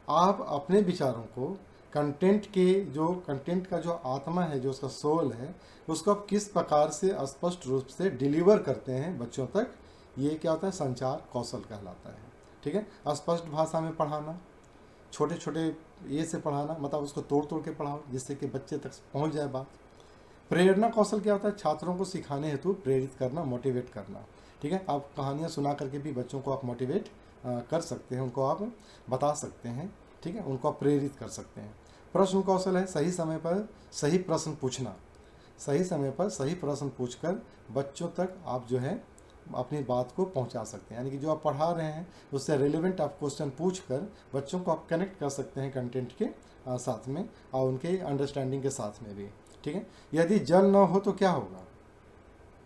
S1: आप अपने विचारों को कंटेंट का जो आत्मा है, जो उसका सोल है, उसको आप किस प्रकार से स्पष्ट रूप से डिलीवर करते हैं बच्चों तक, ये क्या होता है? संचार कौशल कहलाता है। ठीक है, स्पष्ट भाषा में पढ़ाना, छोटे छोटे ये से पढ़ाना, मतलब उसको तोड़ तोड़ के पढ़ाओ जिससे कि बच्चे तक पहुंच जाए बात। प्रेरणा कौशल क्या होता है? छात्रों को सिखाने हेतु प्रेरित करना, मोटिवेट करना। ठीक है, आप कहानियाँ सुना करके भी बच्चों को आप मोटिवेट कर सकते हैं, उनको आप बता सकते हैं। ठीक है, उनको आप प्रेरित कर सकते हैं। प्रश्न कौशल है सही समय पर सही प्रश्न पूछना, सही समय पर सही प्रश्न पूछकर बच्चों तक आप जो है अपनी बात को पहुंचा सकते हैं। यानी कि जो आप पढ़ा रहे हैं उससे रिलेवेंट आप क्वेश्चन पूछकर बच्चों को आप कनेक्ट कर सकते हैं कंटेंट के साथ में और उनके अंडरस्टैंडिंग के साथ में भी। ठीक है, यदि जल न हो तो क्या होगा?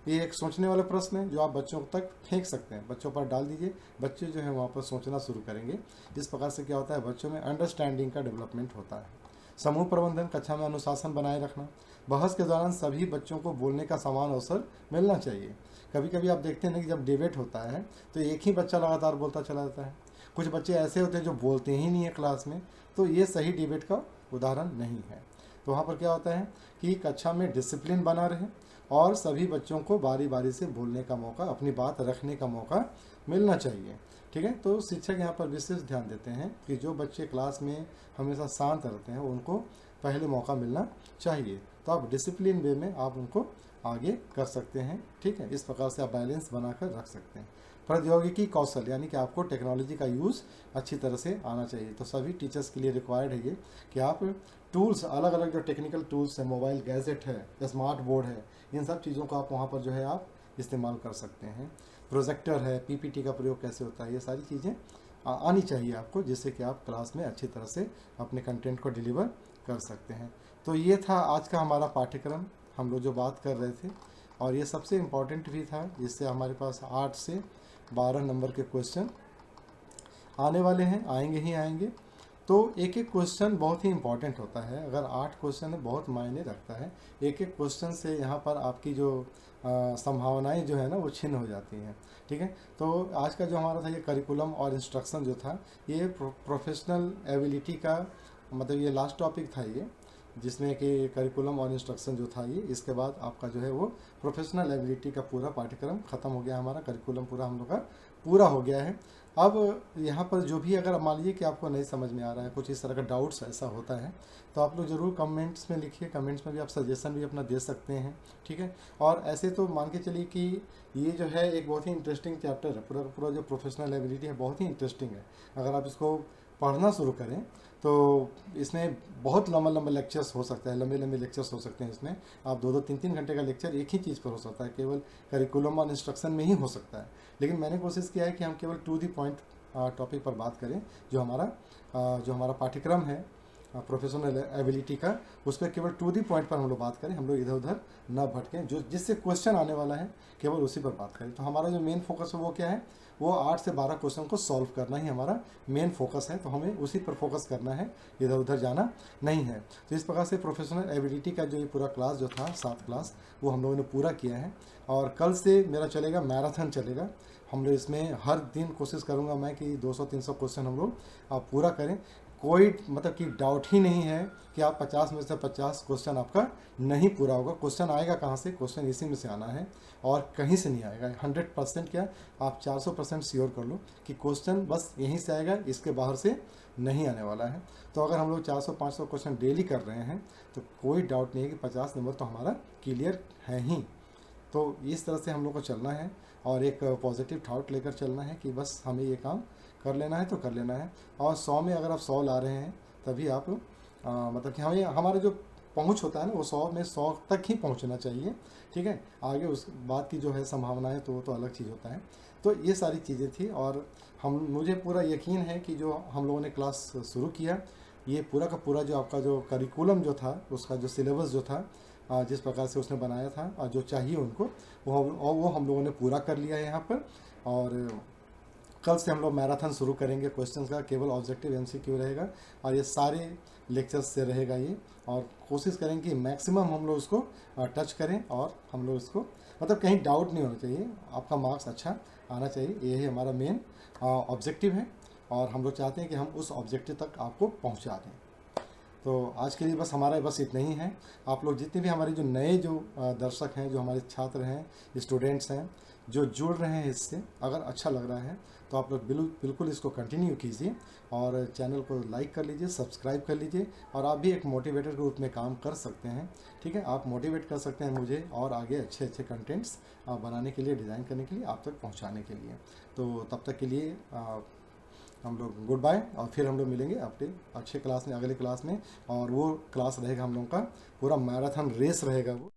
S1: ये एक सोचने वाला प्रश्न है जो आप बच्चों तक फेंक सकते हैं, बच्चों पर डाल दीजिए, बच्चे जो है वहाँ पर सोचना शुरू करेंगे। इस प्रकार से क्या होता है? बच्चों में अंडरस्टैंडिंग का डेवलपमेंट होता है। समूह प्रबंधन, कक्षा में अनुशासन बनाए रखना, बहस के दौरान सभी बच्चों को बोलने का समान अवसर मिलना चाहिए। कभी कभी आप देखते हैं कि जब डिबेट होता है तो एक ही बच्चा लगातार बोलता चला जाता है, कुछ बच्चे ऐसे होते हैं जो बोलते ही नहीं है क्लास में, तो ये सही डिबेट का उदाहरण नहीं है। तो वहाँ पर क्या होता है कि कक्षा में डिसिप्लिन बना रहे और सभी बच्चों को बारी बारी से बोलने का मौका, अपनी बात रखने का मौका मिलना चाहिए। ठीक है, तो शिक्षक यहाँ पर विशेष ध्यान देते हैं कि जो बच्चे क्लास में हमेशा शांत रहते हैं उनको पहले मौका मिलना चाहिए। तो आप डिसिप्लिन वे में आप उनको आगे कर सकते हैं। ठीक है, इस प्रकार से आप बैलेंस बनाकर रख सकते हैं। प्रौद्योगिकी कौशल यानी कि आपको टेक्नोलॉजी का यूज़ अच्छी तरह से आना चाहिए। तो सभी टीचर्स के लिए रिक्वायर्ड है ये कि आप टूल्स, अलग अलग जो टेक्निकल टूल्स है, मोबाइल गैजेट है, स्मार्ट बोर्ड है, इन सब चीज़ों को आप वहाँ पर जो है आप इस्तेमाल कर सकते हैं। प्रोजेक्टर है, पीपीटी का प्रयोग कैसे होता है, ये सारी चीज़ें आनी चाहिए आपको, जिससे कि आप क्लास में अच्छी तरह से अपने कंटेंट को डिलीवर कर सकते हैं। तो ये था आज का हमारा पाठ्यक्रम, हम लोग जो बात कर रहे थे, और ये सबसे इम्पॉर्टेंट भी था, जिससे हमारे पास 8 से 12 नंबर के क्वेश्चन आने वाले हैं, आएंगे ही आएंगे। तो एक एक क्वेश्चन बहुत ही इम्पॉर्टेंट होता है। अगर 8 क्वेश्चन है, बहुत मायने रखता है। एक एक क्वेश्चन से यहाँ पर आपकी जो संभावनाएं जो है ना वो छिन्न हो जाती हैं। ठीक है, तो आज का जो हमारा था ये करिकुलम और इंस्ट्रक्शन जो था, ये प्रोफेशनल एबिलिटी का मतलब ये लास्ट टॉपिक था ये, जिसमें कि करिकुलम और इंस्ट्रक्शन जो था ये, इसके बाद आपका जो है वो प्रोफेशनल एबिलिटी का पूरा पाठ्यक्रम ख़त्म हो गया। हमारा करिकुलम पूरा हम लोग का पूरा हो गया है। अब यहाँ पर जो भी अगर मान लीजिए कि आपको नहीं समझ में आ रहा है, कुछ इस तरह का डाउट्स ऐसा होता है, तो आप लोग ज़रूर कमेंट्स में लिखिए। कमेंट्स में भी आप सजेशन भी अपना दे सकते हैं। ठीक है, और ऐसे तो मान के चलिए कि ये जो है एक बहुत ही इंटरेस्टिंग चैप्टर है। पूरा पूरा जो प्रोफेशनल एबिलिटी है बहुत ही इंटरेस्टिंग है। अगर आप इसको पढ़ना शुरू करें तो इसमें बहुत लंबा लंबा लेक्चर्स हो सकता है, लंबे लंबे लेक्चर्स हो सकते हैं। इसमें आप 2-2 3-3 घंटे का लेक्चर एक ही चीज़ पर हो सकता है, केवल करिकुलम और इंस्ट्रक्शन में ही हो सकता है। लेकिन मैंने कोशिश किया है कि हम केवल टू दी पॉइंट टॉपिक पर बात करें। जो हमारा पाठ्यक्रम है प्रोफेशनल एबिलिटी का, उस पर केवल टू दी पॉइंट पर हम लोग बात करें, हम लोग इधर उधर न भटकें। जो जिससे क्वेश्चन आने वाला है केवल उसी पर बात करें। तो हमारा जो मेन फोकस है वो क्या है, वो 8 से 12 क्वेश्चन को सॉल्व करना ही हमारा मेन फोकस है। तो हमें उसी पर फोकस करना है, इधर उधर जाना नहीं है। तो इस प्रकार से प्रोफेशनल एबिलिटी का जो ये पूरा क्लास जो था 7 क्लास, वो हम लोगों ने पूरा किया है। और कल से मेरा चलेगा मैराथन चलेगा। हम लोग इसमें हर दिन कोशिश करूँगा मैं कि 200-300 क्वेश्चन हम लोग पूरा करें। कोई मतलब कि डाउट ही नहीं है कि आप 50 में से 50 क्वेश्चन आपका नहीं पूरा होगा। क्वेश्चन आएगा कहाँ से, क्वेश्चन इसी में से आना है और कहीं से नहीं आएगा। 100% क्या, आप 400% श्योर कर लो कि क्वेश्चन बस यहीं से आएगा, इसके बाहर से नहीं आने वाला है। तो अगर हम लोग 400-500 क्वेश्चन डेली कर रहे हैं तो कोई डाउट नहीं है कि 50 नंबर तो हमारा क्लियर है ही। तो इस तरह से हम लोग को चलना है और एक पॉजिटिव थॉट लेकर चलना है कि बस हमें ये काम कर लेना है तो कर लेना है। और 100 में अगर आप 100 ला रहे हैं तभी आप मतलब कि हमें हमारा जो पहुंच होता है ना वो 100 में 100 तक ही पहुंचना चाहिए। ठीक है, आगे उस बात की जो है संभावनाएं तो अलग चीज़ होता है। तो ये सारी चीज़ें थी और मुझे पूरा यकीन है कि जो हम लोगों ने क्लास शुरू किया, ये पूरा का पूरा जो आपका जो करिकुलम जो था, उसका जो सिलेबस जो था, जिस प्रकार से उसने बनाया था और जो चाहिए उनको, वो हम लोगों ने पूरा कर लिया है यहाँ पर। और कल से हम लोग मैराथन शुरू करेंगे क्वेश्चंस का। केवल ऑब्जेक्टिव एमसीक्यू रहेगा और ये सारे लेक्चर्स से रहेगा ये। और कोशिश करेंगे कि मैक्सिमम हम लोग उसको टच करें और हम लोग इसको मतलब कहीं डाउट नहीं होना चाहिए, आपका मार्क्स अच्छा आना चाहिए। यही हमारा मेन ऑब्जेक्टिव है और हम लोग चाहते हैं कि हम उस ऑब्जेक्टिव तक आपको पहुँचा दें। तो आज के लिए बस इतना ही है। आप लोग जितने भी हमारे जो नए जो दर्शक हैं, जो हमारे छात्र हैं, स्टूडेंट्स हैं, जो जुड़ रहे हैं इससे, अगर अच्छा लग रहा है तो आप लोग बिल्कुल इसको कंटिन्यू कीजिए और चैनल को लाइक कर लीजिए, सब्सक्राइब कर लीजिए। और आप भी एक मोटिवेटर के रूप में काम कर सकते हैं। ठीक है, आप मोटिवेट कर सकते हैं मुझे और आगे अच्छे अच्छे कंटेंट्स बनाने के लिए, डिज़ाइन करने के लिए, आप तक पहुँचाने के लिए। तो तब तक के लिए हम लोग गुड बाय। और फिर हम लोग मिलेंगे अपने अच्छे क्लास में, अगले क्लास में। और वो क्लास रहेगा हम लोगों का पूरा मैराथन रेस रहेगा वो।